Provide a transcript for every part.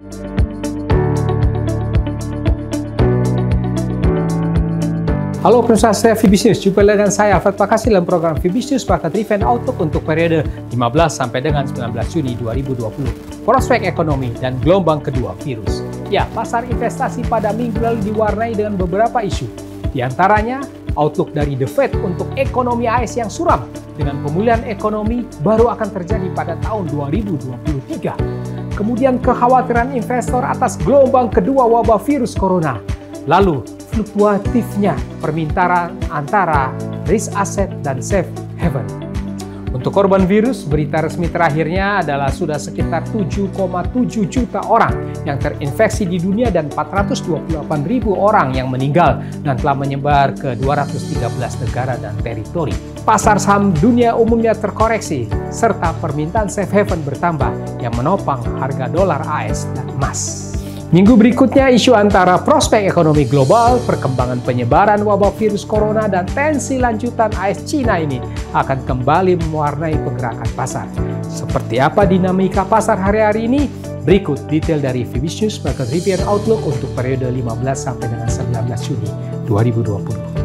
Halo pemirsa setia VBiz, jumpa dengan saya Alfred Pakasi dalam program VBiz Market Event Outlook untuk periode 15 sampai dengan 19 Juni 2020. Prospek ekonomi dan gelombang kedua virus. Ya, pasar investasi pada minggu lalu diwarnai dengan beberapa isu. Di antaranya, outlook dari The Fed untuk ekonomi AS yang suram dengan pemulihan ekonomi baru akan terjadi pada tahun 2023. Kemudian kekhawatiran investor atas gelombang kedua wabah virus corona. Lalu, fluktuatifnya permintaan antara risk asset dan safe haven. Untuk korban virus, berita resmi terakhirnya adalah sudah sekitar 7,7 juta orang yang terinfeksi di dunia dan 428.000 orang yang meninggal dan telah menyebar ke 213 negara dan teritori. Pasar saham dunia umumnya terkoreksi, serta permintaan safe haven bertambah yang menopang harga dolar AS dan emas. Minggu berikutnya, isu antara prospek ekonomi global, perkembangan penyebaran wabah virus corona, dan tensi lanjutan AS Cina ini akan kembali mewarnai pergerakan pasar. Seperti apa dinamika pasar hari-hari ini? Berikut detail dari VBiz News Market Review and Outlook untuk periode 15 sampai dengan 19 Juni 2020.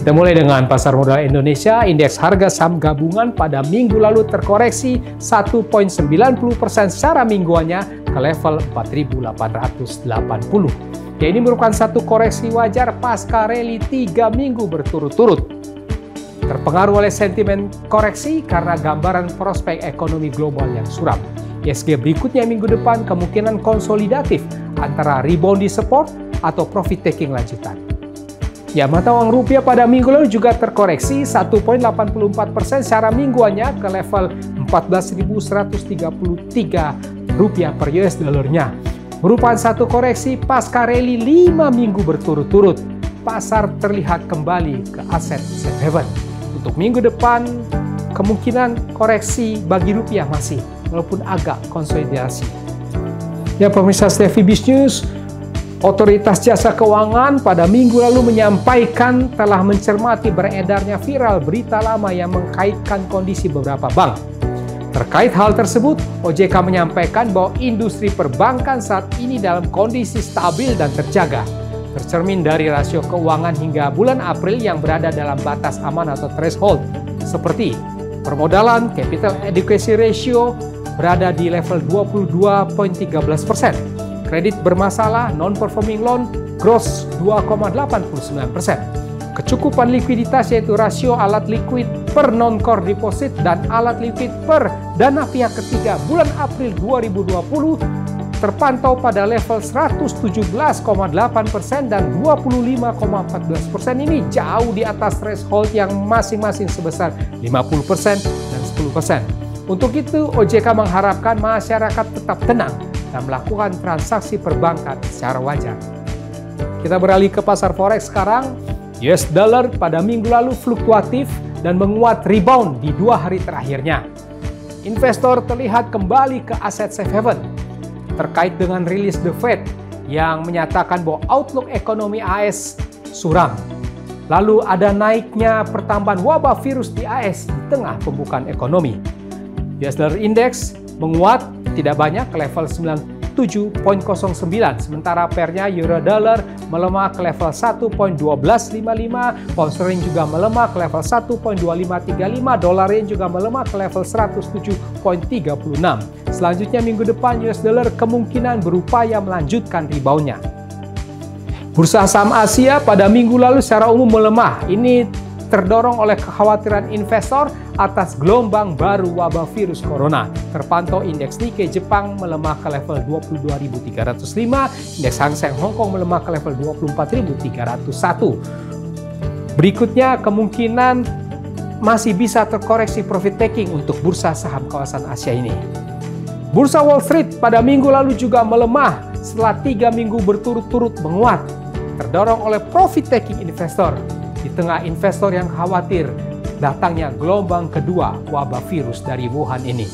Kita mulai dengan pasar modal Indonesia. Indeks harga saham gabungan pada minggu lalu terkoreksi 1,90% secara mingguannya ke level 4.880. Ya, ini merupakan satu koreksi wajar pasca rally 3 minggu berturut-turut. Terpengaruh oleh sentimen koreksi karena gambaran prospek ekonomi global yang suram. ISG berikutnya minggu depan kemungkinan konsolidatif antara rebound di support atau profit taking lanjutan. Ya, mata uang rupiah pada minggu lalu juga terkoreksi 1,84% secara mingguannya ke level 14.133 rupiah per US dollarnya. Merupakan satu koreksi pasca rally 5 minggu berturut-turut. Pasar terlihat kembali ke aset safe haven. Untuk minggu depan, kemungkinan koreksi bagi rupiah masih, walaupun agak konsolidasi. Ya, pemirsa setia VBiz News, Otoritas Jasa Keuangan pada minggu lalu menyampaikan telah mencermati beredarnya viral berita lama yang mengkaitkan kondisi beberapa bank. Terkait hal tersebut, OJK menyampaikan bahwa industri perbankan saat ini dalam kondisi stabil dan terjaga. Tercermin dari rasio keuangan hingga bulan April yang berada dalam batas aman atau threshold, seperti permodalan capital adequacy ratio berada di level 22,13%. Kredit bermasalah, non-performing loan, gross 2,89%. Kecukupan likuiditas yaitu rasio alat likuid per non-core deposit dan alat likuid per dana pihak ketiga bulan April 2020 terpantau pada level 117,8% dan 25,14%. Ini jauh di atas threshold yang masing-masing sebesar 50% dan 10%. Untuk itu, OJK mengharapkan masyarakat tetap tenang dan melakukan transaksi perbankan secara wajar. Kita beralih ke pasar forex sekarang. US dollar pada minggu lalu fluktuatif dan menguat rebound di 2 hari terakhirnya. Investor terlihat kembali ke aset safe haven terkait dengan rilis The Fed yang menyatakan bahwa outlook ekonomi AS suram. Lalu ada naiknya pertambahan wabah virus di AS di tengah pembukaan ekonomi. US dollar index menguat tidak banyak ke level 97,09, sementara pairnya euro dollar melemah ke level 1,1255, pound sterling juga melemah ke level 1,2535, dolar yen juga melemah ke level 107,36. Selanjutnya minggu depan US dollar kemungkinan berupaya melanjutkan reboundnya. Bursa saham Asia pada minggu lalu secara umum melemah. Ini terdorong oleh kekhawatiran investor atas gelombang baru wabah virus corona. Terpantau indeks Nikkei Jepang melemah ke level 22.305, indeks Hang Seng Hong Kong melemah ke level 24.301. Berikutnya kemungkinan masih bisa terkoreksi profit taking untuk bursa saham kawasan Asia ini. Bursa Wall Street pada minggu lalu juga melemah setelah 3 minggu berturut-turut menguat, terdorong oleh profit taking investor. Di tengah investor yang khawatir datangnya gelombang kedua wabah virus dari Wuhan ini.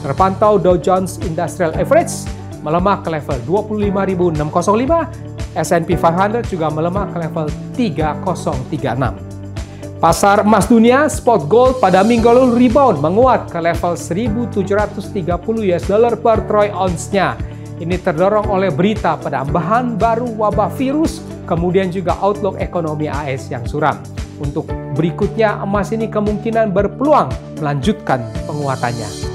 Terpantau Dow Jones Industrial Average melemah ke level 25.605, S&P 500 juga melemah ke level 3036. Pasar emas dunia spot gold pada minggu lalu rebound menguat ke level 1.730 US dollar per troy ounce-nya. Ini terdorong oleh berita penambahan baru wabah virus, kemudian juga outlook ekonomi AS yang suram. Untuk berikutnya, emas ini kemungkinan berpeluang melanjutkan penguatannya.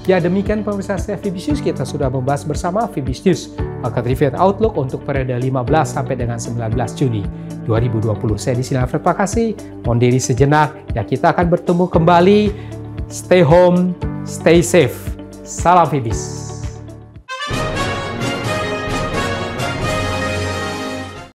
Ya, demikian pemirsa saya Fibis News, kita sudah membahas bersama Fibis News market review outlook untuk periode 15 sampai dengan 19 Juni 2020. Saya di sini Alfred Pakasi, mohon diri sejenak, ya kita akan bertemu kembali. Stay home, stay safe. Salam Fibis.